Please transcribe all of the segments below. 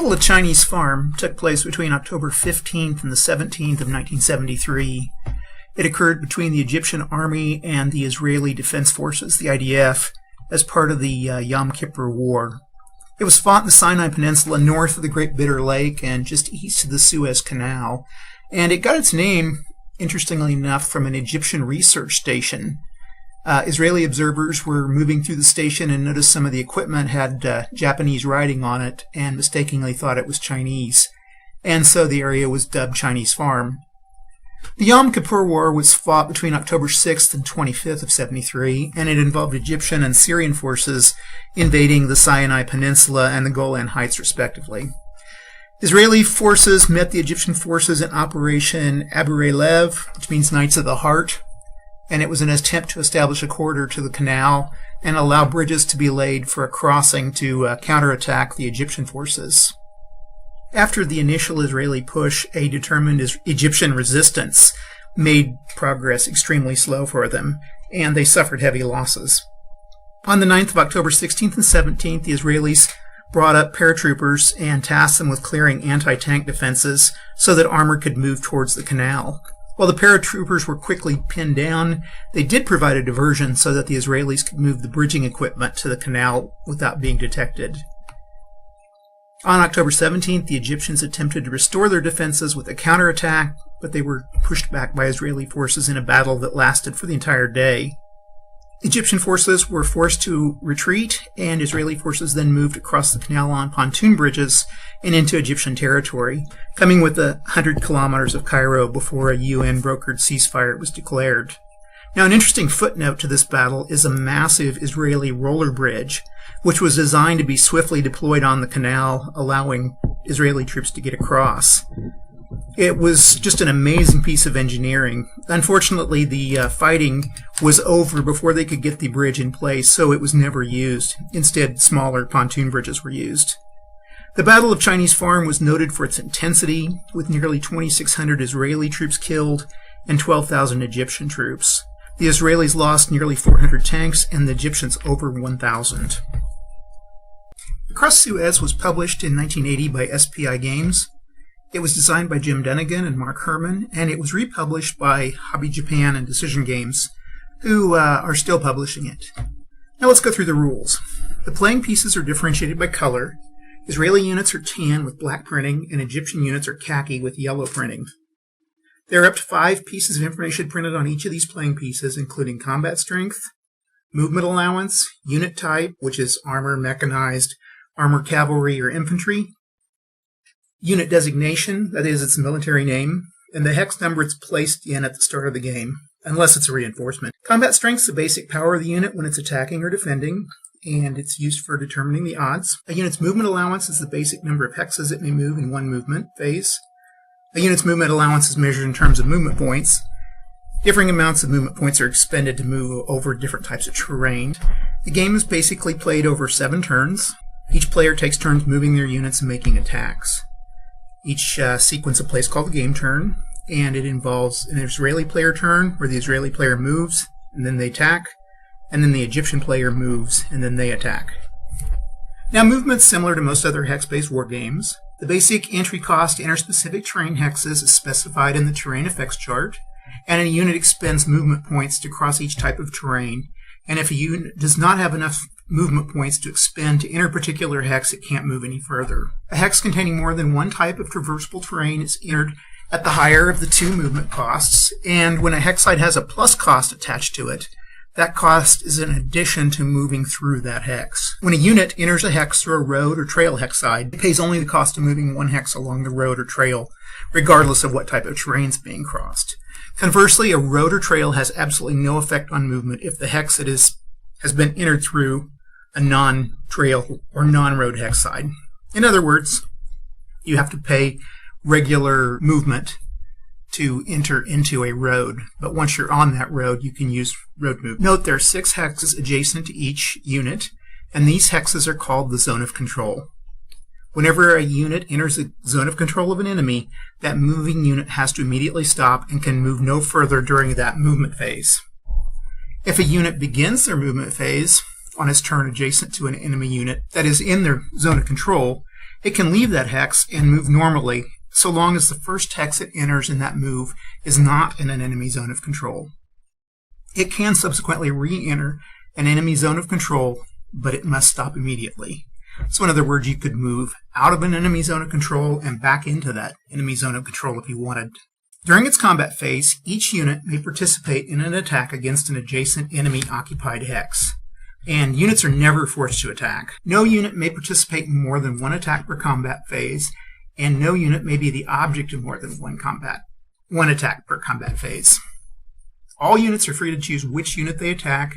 Battle of Chinese Farm took place between October 15th and the 17th of 1973. It occurred between the Egyptian Army and the Israeli Defense Forces, the IDF, as part of the Yom Kippur War. It was fought in the Sinai Peninsula north of the Great Bitter Lake and just east of the Suez Canal, and it got its name, interestingly enough, from an Egyptian research station. Israeli observers were moving through the station and noticed some of the equipment had Japanese writing on it and mistakenly thought it was Chinese, and so the area was dubbed Chinese Farm. The Yom Kippur War was fought between October 6th and 25th of 73, and it involved Egyptian and Syrian forces invading the Sinai Peninsula and the Golan Heights, respectively. Israeli forces met the Egyptian forces in Operation Aburei Lev, which means Knights of the Heart, and it was an attempt to establish a corridor to the canal and allow bridges to be laid for a crossing to counterattack the Egyptian forces. After the initial Israeli push, a determined Egyptian resistance made progress extremely slow for them, and they suffered heavy losses. On the 9th of October 16th and 17th, the Israelis brought up paratroopers and tasked them with clearing anti-tank defenses so that armor could move towards the canal. While the paratroopers were quickly pinned down, they did provide a diversion so that the Israelis could move the bridging equipment to the canal without being detected. On October 17th, the Egyptians attempted to restore their defenses with a counterattack, but they were pushed back by Israeli forces in a battle that lasted for the entire day. Egyptian forces were forced to retreat, and Israeli forces then moved across the canal on pontoon bridges and into Egyptian territory, coming within 100 kilometers of Cairo before a UN-brokered ceasefire was declared. Now, an interesting footnote to this battle is a massive Israeli roller bridge, which was designed to be swiftly deployed on the canal, allowing Israeli troops to get across. It was just an amazing piece of engineering. Unfortunately, the fighting was over before they could get the bridge in place, so it was never used. Instead, smaller pontoon bridges were used. The Battle of Chinese Farm was noted for its intensity, with nearly 2,600 Israeli troops killed and 12,000 Egyptian troops. The Israelis lost nearly 400 tanks, and the Egyptians over 1,000. Across Suez was published in 1980 by SPI Games. It was designed by Jim Dunnigan and Mark Herman, and it was republished by Hobby Japan and Decision Games, who are still publishing it. Now let's go through the rules. The playing pieces are differentiated by color. Israeli units are tan with black printing, and Egyptian units are khaki with yellow printing. There are up to 5 pieces of information printed on each of these playing pieces, including combat strength, movement allowance, unit type, which is armor, mechanized, armor, cavalry, or infantry, unit designation, that is its military name, and the hex number it's placed in at the start of the game, unless it's a reinforcement. Combat strength is the basic power of the unit when it's attacking or defending, and it's used for determining the odds. A unit's movement allowance is the basic number of hexes it may move in one movement phase. A unit's movement allowance is measured in terms of movement points. Differing amounts of movement points are expended to move over different types of terrain. The game is basically played over 7 turns. Each player takes turns moving their units and making attacks. Each sequence of play is called the game turn, and it involves an Israeli player turn where the Israeli player moves and then they attack, and then the Egyptian player moves and then they attack. Now, movement's similar to most other hex-based war games. The basic entry cost to enter specific terrain hexes is specified in the terrain effects chart, and a unit expends movement points to cross each type of terrain, and if a unit does not have enough movement points to expend to enter a particular hex, it can't move any further. A hex containing more than one type of traversable terrain is entered at the higher of the 2 movement costs, and when a hex site has a plus cost attached to it, that cost is in addition to moving through that hex. When a unit enters a hex through a road or trail hex side, it pays only the cost of moving one hex along the road or trail, regardless of what type of terrain is being crossed. Conversely, a road or trail has absolutely no effect on movement if the hex it is has been entered through a non-trail or non-road hex side. In other words, you have to pay regular movement to enter into a road, but once you're on that road, you can use road movement. Note there are 6 hexes adjacent to each unit, and these hexes are called the zone of control. Whenever a unit enters the zone of control of an enemy, that moving unit has to immediately stop and can move no further during that movement phase. If a unit begins their movement phase on its turn adjacent to an enemy unit that is in their zone of control, It can leave that hex and move normally, so long as the first hex it enters in that move is not in an enemy zone of control. It can subsequently re-enter an enemy zone of control, but it must stop immediately. So in other words, you could move out of an enemy zone of control and back into that enemy zone of control if you wanted. During its combat phase, each unit may participate in an attack against an adjacent enemy-occupied hex, and units are never forced to attack. No unit may participate in more than one attack per combat phase, and no unit may be the object of more than one attack per combat phase. All units are free to choose which unit they attack,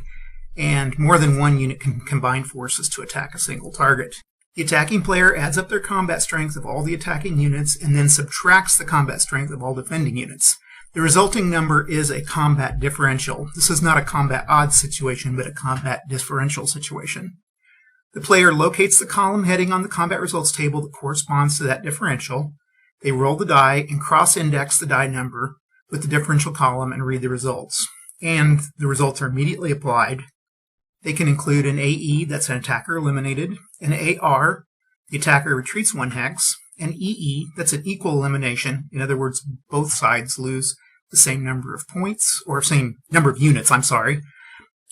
and more than one unit can combine forces to attack a single target. The attacking player adds up their combat strength of all the attacking units and then subtracts the combat strength of all defending units. The resulting number is a combat differential. This is not a combat odds situation, but a combat differential situation. The player locates the column heading on the combat results table that corresponds to that differential. They roll the die and cross-index the die number with the differential column and read the results. And the results are immediately applied. They can include an AE, that's an attacker eliminated, an AR, the attacker retreats one hex, an EE, that's an equal elimination. In other words, both sides lose the same number of points, or same number of units, I'm sorry.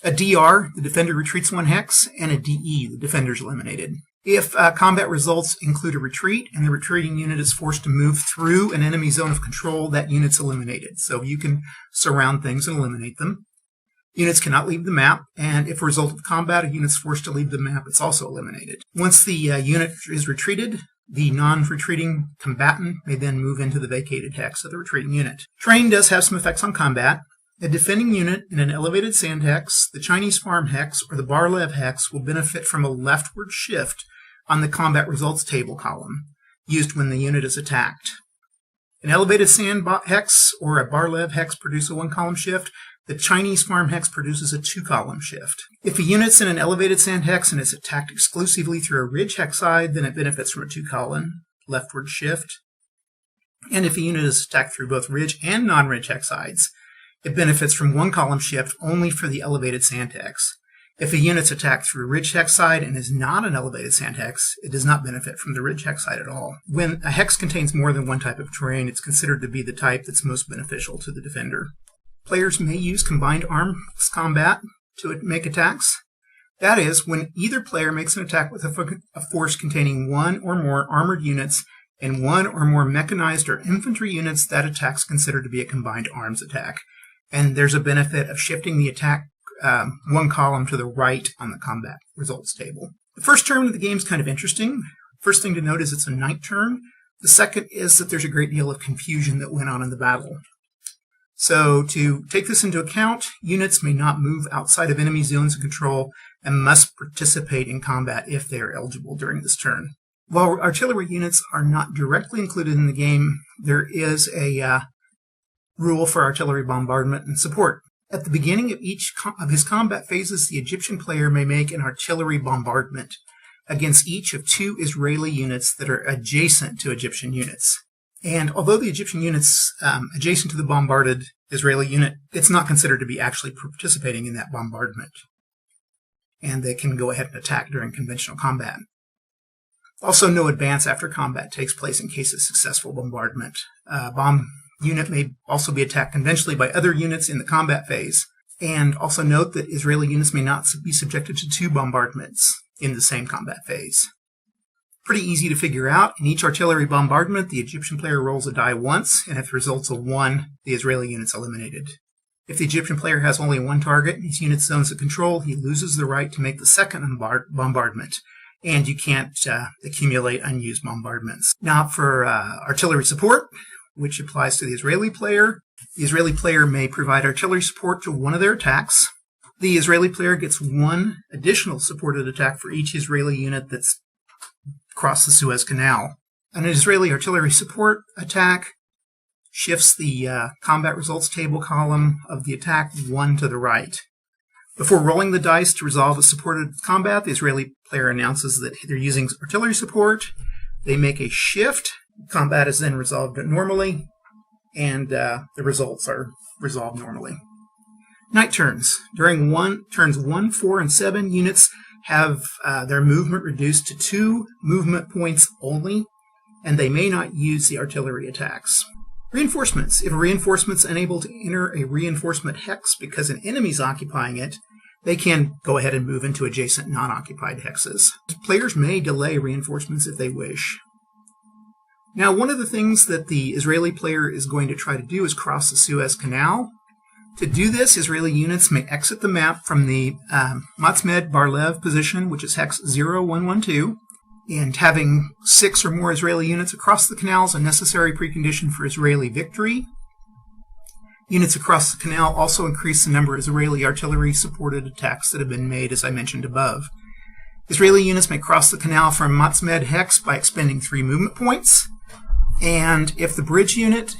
A DR, the defender retreats one hex, and a DE, the defender's eliminated. If combat results include a retreat and the retreating unit is forced to move through an enemy zone of control, that unit's eliminated. So you can surround things and eliminate them. Units cannot leave the map, and if a result of combat, a unit's forced to leave the map, it's also eliminated. Once the unit is retreated, the non-retreating combatant may then move into the vacated hex of the retreating unit. Terrain does have some effects on combat. A defending unit in an elevated sand hex, the Chinese farm hex, or the Barlev hex will benefit from a leftward shift on the combat results table column, used when the unit is attacked. An elevated sand hex or a Barlev hex produce a one-column shift. The Chinese farm hex produces a two-column shift. If a unit's in an elevated sand hex and is attacked exclusively through a ridge hex side, then it benefits from a two-column leftward shift. And if a unit is attacked through both ridge and non-ridge hex sides, it benefits from one-column shift only for the elevated sand hex. If a unit's attacked through a ridge hex side and is not an elevated sand hex, it does not benefit from the ridge hex side at all. When a hex contains more than one type of terrain, it's considered to be the type that's most beneficial to the defender. Players may use combined arms combat to make attacks. That is, when either player makes an attack with a force containing one or more armored units and one or more mechanized or infantry units, that attack's considered to be a combined arms attack. And there's a benefit of shifting the attack one column to the right on the combat results table. The first turn of the game is kind of interesting. First thing to note is it's a night turn. The second is that there's a great deal of confusion that went on in the battle. So to take this into account, units may not move outside of enemy zones of control and must participate in combat if they are eligible during this turn. While artillery units are not directly included in the game, there is a rule for artillery bombardment and support. At the beginning of each of his combat phases, the Egyptian player may make an artillery bombardment against each of two Israeli units that are adjacent to Egyptian units. And although the Egyptian unit's adjacent to the bombarded Israeli unit, it's not considered to be actually participating in that bombardment. And they can go ahead and attack during conventional combat. Also, no advance after combat takes place in case of successful bombardment. Bomb unit may also be attacked conventionally by other units in the combat phase. And also note that Israeli units may not be subjected to two bombardments in the same combat phase. Pretty easy to figure out. In each artillery bombardment, the Egyptian player rolls a die once, and if the result's a 1, the Israeli unit's eliminated. If the Egyptian player has only one target in his unit's zones of control, he loses the right to make the second bombardment, and you can't accumulate unused bombardments. Now for artillery support, which applies to the Israeli player may provide artillery support to one of their attacks. The Israeli player gets one additional supported attack for each Israeli unit that's across the Suez Canal. An Israeli artillery support attack shifts the combat results table column of the attack one to the right. Before rolling the dice to resolve a supported combat, the Israeli player announces that they're using artillery support. They make a shift. Combat is then resolved normally, and the results are resolved normally. Night turns. During turns 1, 4, and 7, units have their movement reduced to 2 movement points only, and they may not use the artillery attacks. Reinforcements. If a reinforcement's unable to enter a reinforcement hex because an enemy's occupying it, they can go ahead and move into adjacent non-occupied hexes. Players may delay reinforcements if they wish. Now, one of the things that the Israeli player is going to try to do is cross the Suez Canal. To do this, Israeli units may exit the map from the Matzmed Bar-Lev position, which is hex 0112, and having 6 or more Israeli units across the canal is a necessary precondition for Israeli victory. Units across the canal also increase the number of Israeli artillery-supported attacks that have been made, as I mentioned above. Israeli units may cross the canal from Matzmed hex by expending 3 movement points, and if the bridge unit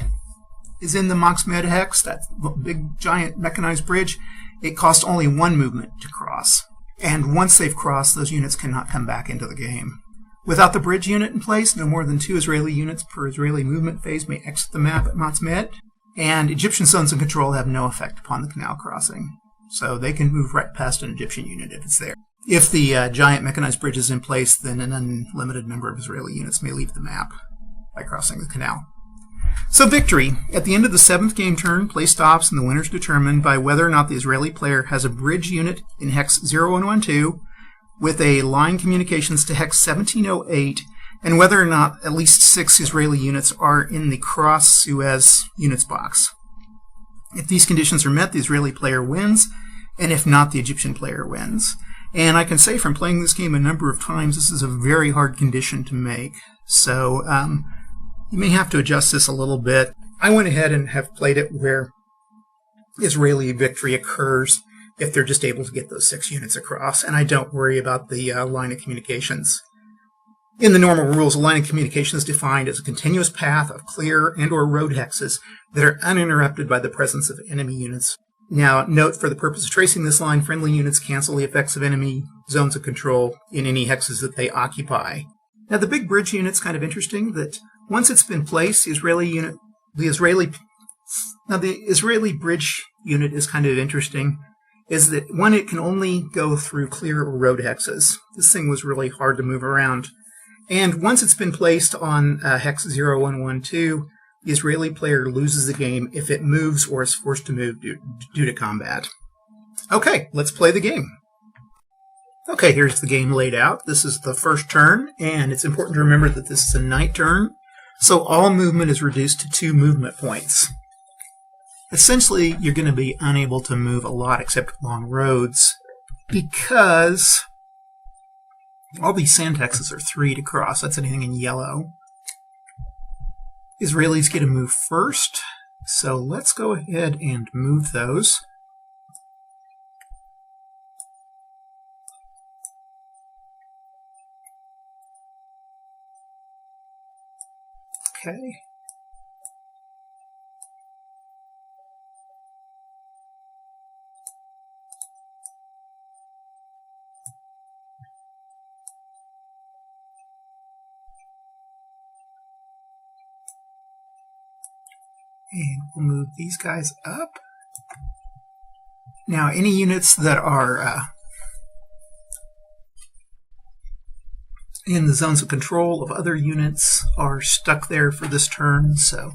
is in the Matzmed hex, that big giant mechanized bridge, it costs only 1 movement to cross. And once they've crossed, those units cannot come back into the game. Without the bridge unit in place, no more than 2 Israeli units per Israeli movement phase may exit the map at Matzmed, and Egyptian zones of control have no effect upon the canal crossing. So they can move right past an Egyptian unit if it's there. If the giant mechanized bridge is in place, then an unlimited number of Israeli units may leave the map by crossing the canal. So victory. At the end of the 7th game turn, play stops and the winner is determined by whether or not the Israeli player has a bridge unit in hex 0112 with a line communications to hex 1708, and whether or not at least 6 Israeli units are in the Cross Suez units box. If these conditions are met, the Israeli player wins, and if not, the Egyptian player wins. And I can say from playing this game a number of times, this is a very hard condition to make. So you may have to adjust this a little bit. I went ahead and have played it where Israeli victory occurs if they're just able to get those 6 units across, and I don't worry about the line of communications. In the normal rules, a line of communication is defined as a continuous path of clear and or road hexes that are uninterrupted by the presence of enemy units. Now, note, for the purpose of tracing this line, friendly units cancel the effects of enemy zones of control in any hexes that they occupy. Now, the big bridge unit's kind of interesting that once it's been placed, the Israeli bridge unit is kind of interesting, is that one, it can only go through clear or road hexes. This thing was really hard to move around. And once it's been placed on hex 0112, the Israeli player loses the game if it moves or is forced to move due to combat. Okay, let's play the game. Okay, here's the game laid out. This is the first turn, and it's important to remember that this is a night turn, so all movement is reduced to 2 movement points. Essentially, you're going to be unable to move a lot except along roads because all these sand hexes are 3 to cross. That's anything in yellow. Israelis get to move first, so let's go ahead and move those. Okay. And we'll move these guys up. Now, any units that are in the zones of control of other units are stuck there for this turn, so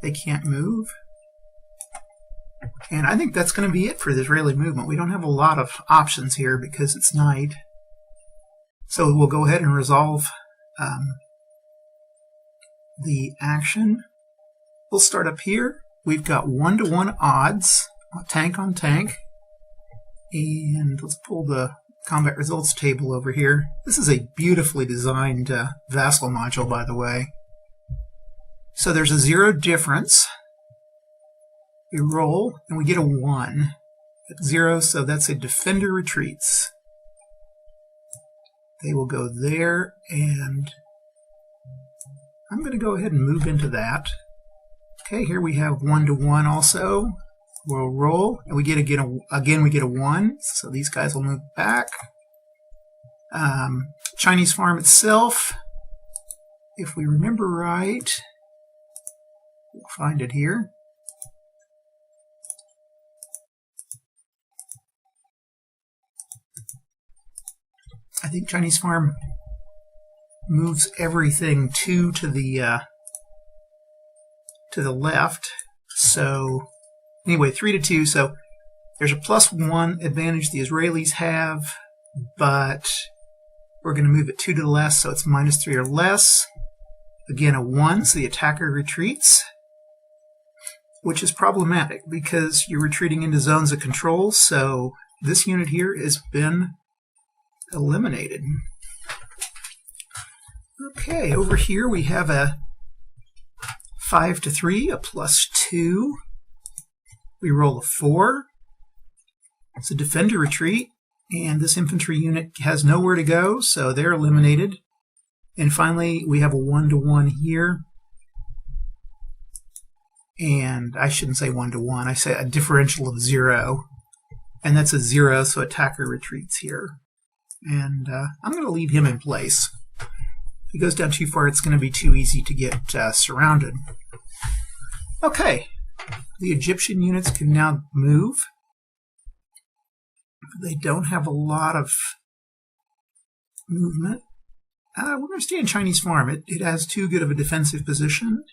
they can't move. And I think that's going to be it for the Israeli movement. We don't have a lot of options here because it's night. So we'll go ahead and resolve the action. We'll start up here. We've got 1-to-1 odds, tank on tank. And let's pull the combat results table over here. This is a beautifully designed vassal module, by the way. So there's a 0 difference. We roll, and we get a 1 at 0, so that's a defender retreats. They will go there, and I'm going to go ahead and move into that. Okay, here we have 1-to-1 also. We'll roll, and we get again we get a 1, so these guys will move back. Chinese farm itself, if we remember right, we'll find it here. I think Chinese Farm moves everything 2 to the left. So anyway, 3 to 2. So there's a +1 advantage the Israelis have, but we're going to move it 2 to the left, so it's -3 or less. Again, a 1, so the attacker retreats, which is problematic because you're retreating into zones of control, so this unit here has been eliminated. Okay, over here we have a 5 to 3, a +2. We roll a 4. It's a defender retreat, and this infantry unit has nowhere to go, so they're eliminated. And finally, we have a 1 to 1 here. And I shouldn't say 1 to 1, I say a differential of 0. And that's a 0, so attacker retreats here. And I'm going to leave him in place. If he goes down too far, it's going to be too easy to get surrounded. Okay, the Egyptian units can now move. They don't have a lot of movement. We're going to stay in Chinese Farm. It has too good of a defensive position.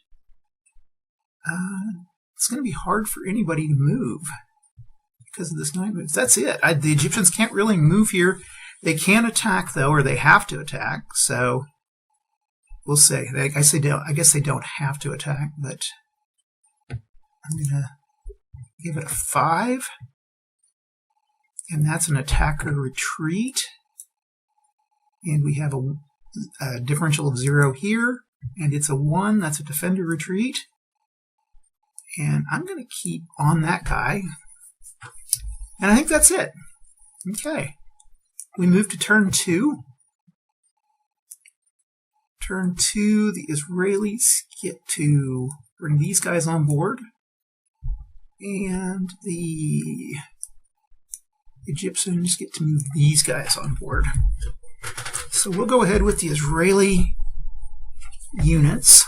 It's going to be hard for anybody to move because of this 9 moves. That's it. The Egyptians can't really move here. They can attack, though, or they have to attack. So we'll see. I guess they don't have to attack, but I'm going to give it a 5. And that's an attacker retreat. And we have a differential of 0 here. And it's a 1. That's a defender retreat. And I'm going to keep on that guy. And I think that's it. Okay. We move to turn 2. Turn 2, the Israelis get to bring these guys on board. And the Egyptians get to move these guys on board. So we'll go ahead with the Israeli units.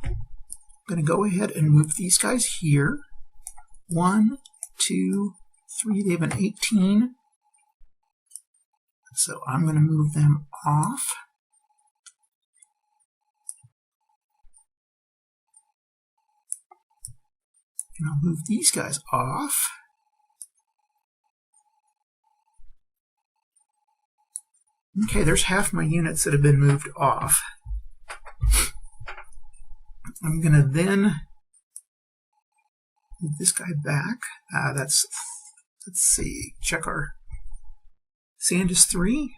I'm going to go ahead and move these guys here. 1, 2, 3. They have an 18. So I'm going to move them off. And I'll move these guys off. Okay, there's half my units that have been moved off. I'm going to then move this guy back. Let's see, check our sand is 3.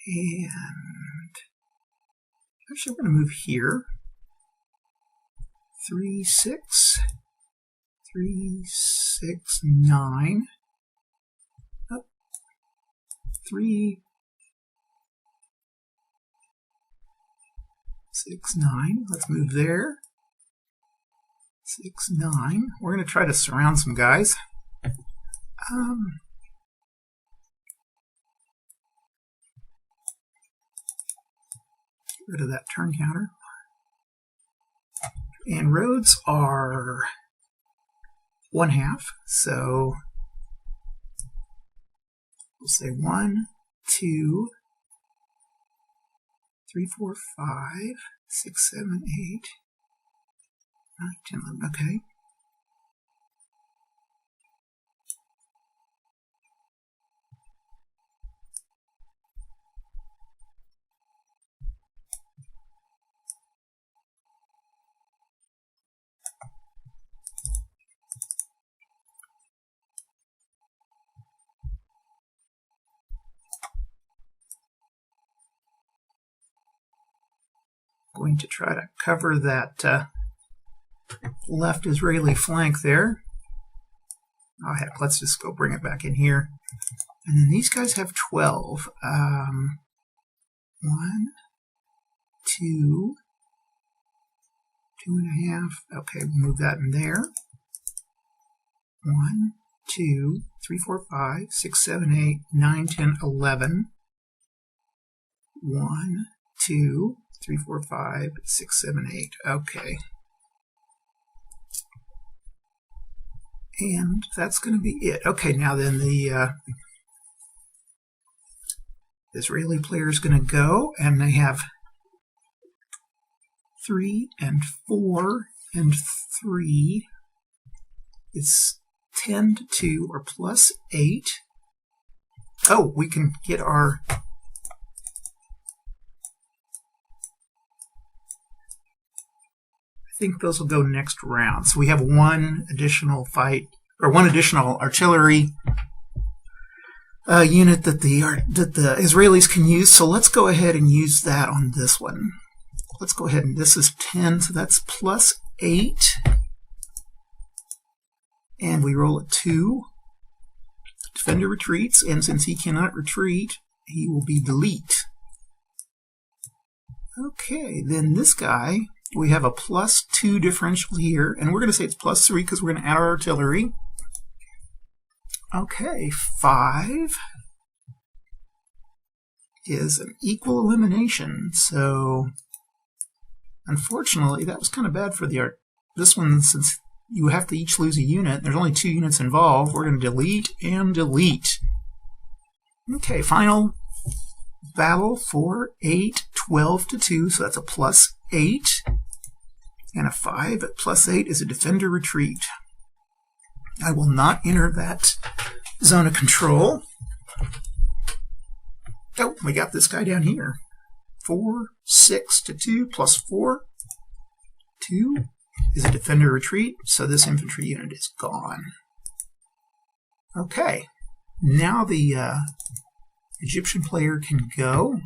And actually, I'm going to move here. 3, 6, 3, 6, 9. Oh, 3, 6, 9. Let's move there. 6, 9. We're going to try to surround some guys. Get rid of that turn counter. And roads are 1/2, so we'll say 1, 2, 3, 4, 5, 6, 7, 8, 9, 10, 11. Okay. Going to try to cover that left Israeli flank there. Oh heck, let's just go bring it back in here. And then these guys have 12. 1, 2, 2.5. Okay, we'll move that in there. 1, 2, 3, 4, 5, 6, 7, 8, 9, 10, 11. 1, 2, 3, 4, 5, 6, 7, 8. Okay. And that's going to be it. Okay, now then the Israeli player is going to go, and they have 3 and 4 and 3. It's 10 to 2 or plus 8. Oh, we can get our... I think those will go next round. So we have one additional fight, or one additional artillery unit that the Israelis can use. So let's go ahead and use that on this one. Let's go ahead and this is 10, so that's plus 8. And we roll a 2. Defender retreats, and since he cannot retreat, he will be delete. Okay, then this guy, we have a plus 2 differential here, and we're going to say it's plus 3 because we're going to add our artillery. Okay, 5 is an equal elimination, so unfortunately that was kind of bad for the art. This one, since you have to each lose a unit, there's only 2 units involved, we're going to delete and delete. Okay, final battle for 8, 12 to 2, so that's a plus 8. And a 5 at plus 8 is a defender retreat. I will not enter that zone of control. Oh, we got this guy down here. 4, 6 to 2 plus 4. 2 is a defender retreat, so this infantry unit is gone. Okay, now the Egyptian player can go.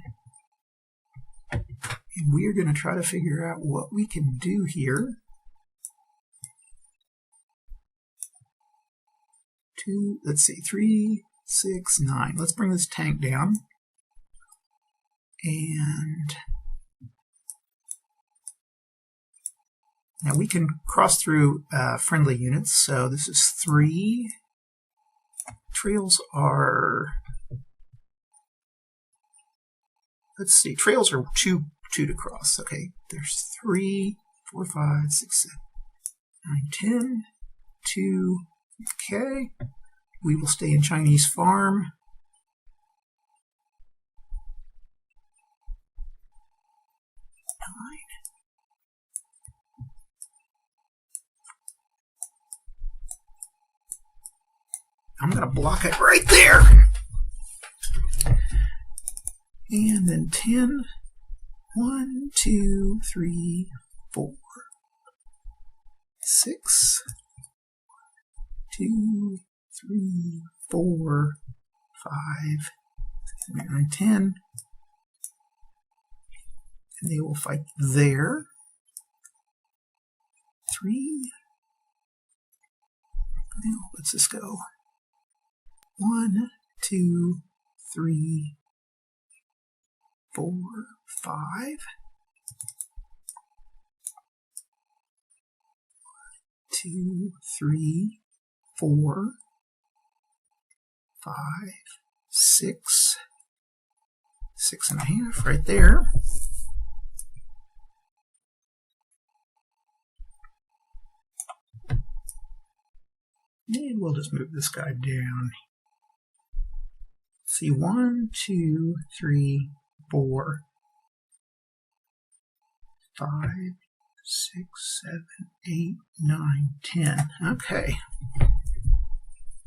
And we are going to try to figure out what we can do here. 2, let's see, 3, 6, 9. Let's bring this tank down. And now we can cross through friendly units. So this is 3. Trails are, let's see, trails are 2 to cross. Okay, there's 3, 4, 5, 6, 7, 9, 10, 2. Okay, we will stay in Chinese farm. 9. I'm going to block it right there. And then 10. 1, 2, 3, 4, 6, 2, 3, 4, 5, 6, 7, 8, 9, 10. And they will fight there. 3. Now, let's just go. 1, 2, 3, 4, 5. 2, 3, 4, 5, 6, 6.5 right there. And we'll just move this guy down. See, 1, 2, 3, 4, 5, 6, 7, 8, 9, 10. Okay.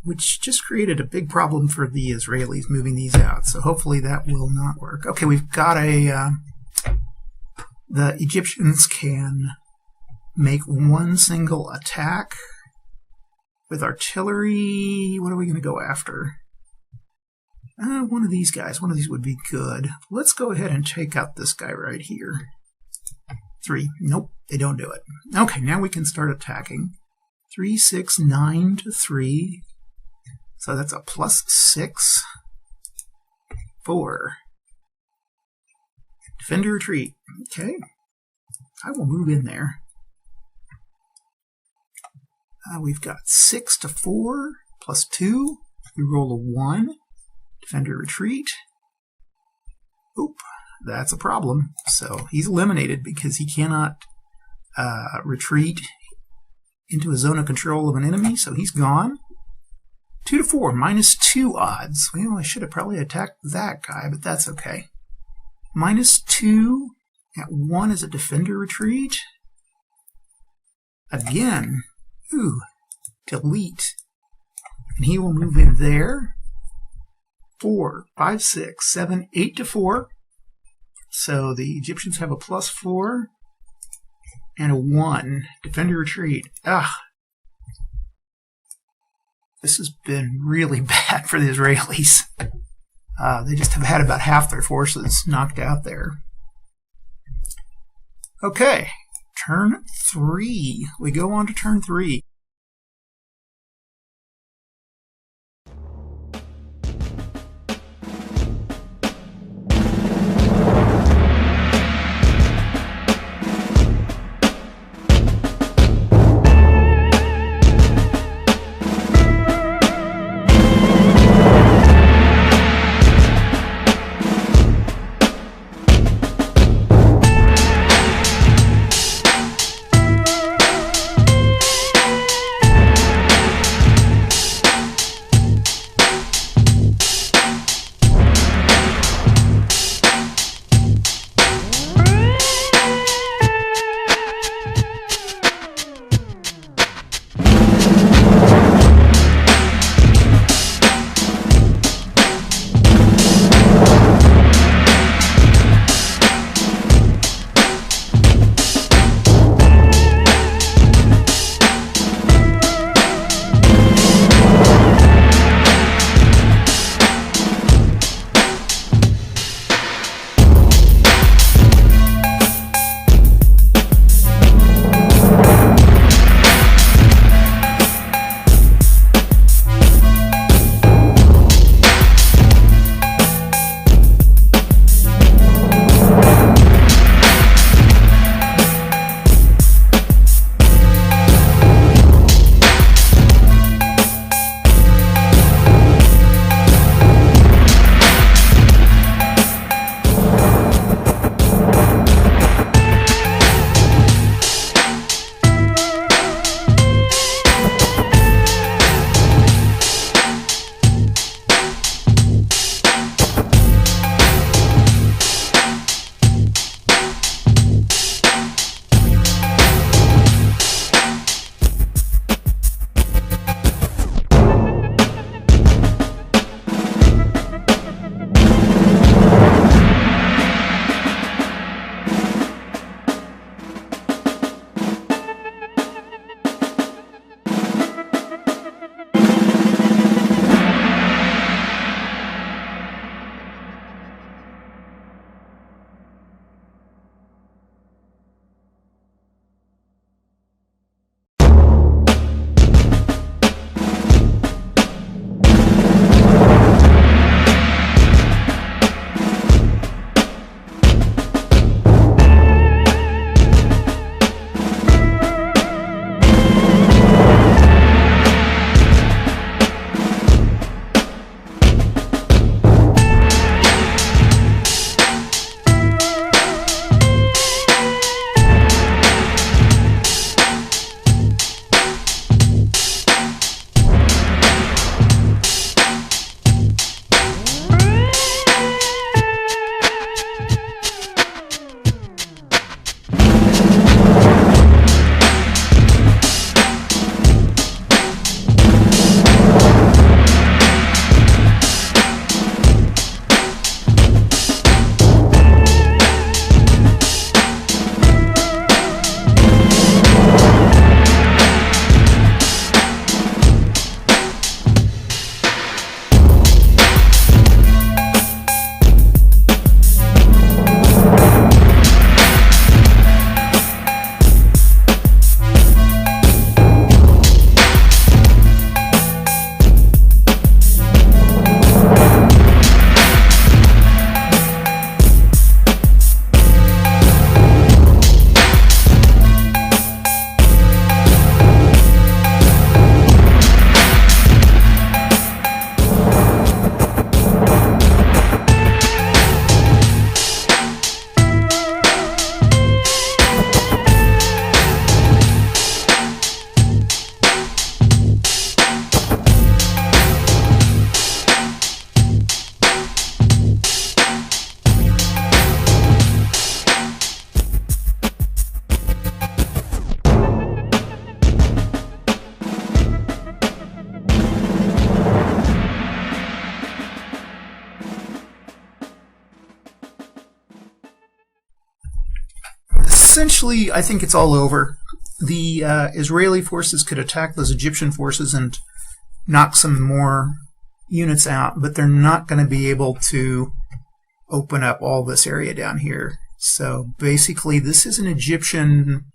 Which just created a big problem for the Israelis moving these out. So hopefully that will not work. Okay, we've got a... the Egyptians can make one single attack with artillery. What are we going to go after? One of these guys. One of these would be good. Let's go ahead and take out this guy right here. 3. Nope, they don't do it. Okay, now we can start attacking. 3, 6, 9 to 3. So that's a plus 6. 4. Defender retreat. Okay. I will move in there. We've got 6 to 4 plus 2. We roll a 1. Defender retreat. Oop, that's a problem. So he's eliminated because he cannot retreat. into a zone of control of an enemy, so he's gone. 2 to 4, -2 odds. Well, I should have probably attacked that guy, but that's okay. -2 at 1 is a defender retreat. Again, ooh, delete. And he will move in there. 4, 5, 6, 7, 8 to 4. So the Egyptians have a +4 and a 1. Defender retreat. This has been really bad for the Israelis. They just have had about half their forces knocked out there. Okay, turn 3. We go on to turn 3. essentially, I think it's all over. The Israeli forces could attack those Egyptian forces and knock some more units out, but they're not going to be able to open up all this area down here. So basically, this is an Egyptian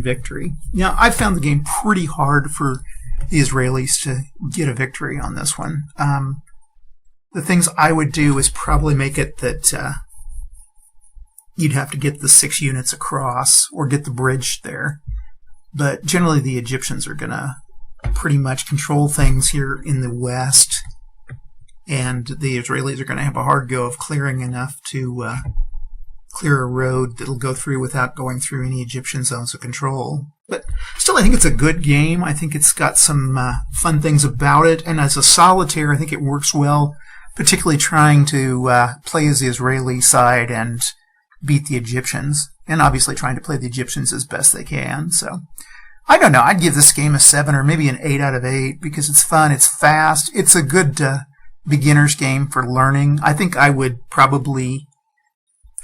victory. Now, I found the game pretty hard for the Israelis to get a victory on this one. The things I would do is probably make it that you'd have to get the 6 units across or get the bridge there. But generally, the Egyptians are going to pretty much control things here in the west, and the Israelis are going to have a hard go of clearing enough to clear a road that'll go through without going through any Egyptian zones of control. But still, I think it's a good game. I think it's got some fun things about it, and as a solitaire, I think it works well, particularly trying to play as the Israeli side and beat the Egyptians, and obviously trying to play the Egyptians as best they can. So I don't know. I'd give this game a 7 or maybe an 8 out of 8 because it's fun, it's fast, it's a good beginner's game for learning. I think I would probably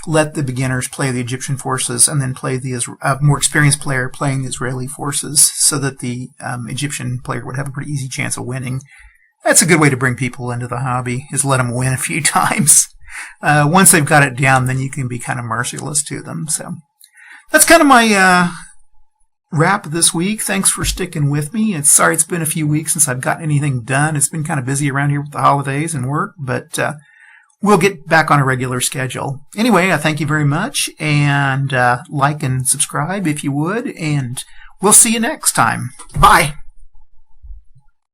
let the beginners play the Egyptian forces and then play the more experienced player playing the Israeli forces so that the Egyptian player would have a pretty easy chance of winning. That's a good way to bring people into the hobby, is let them win a few times. Once they've got it down, then you can be kind of merciless to them. So that's kind of my wrap this week. Thanks for sticking with me. Sorry it's been a few weeks since I've gotten anything done. It's been kind of busy around here with the holidays and work, but we'll get back on a regular schedule. Anyway, I thank you very much, and like and subscribe if you would, and we'll see you next time. Bye.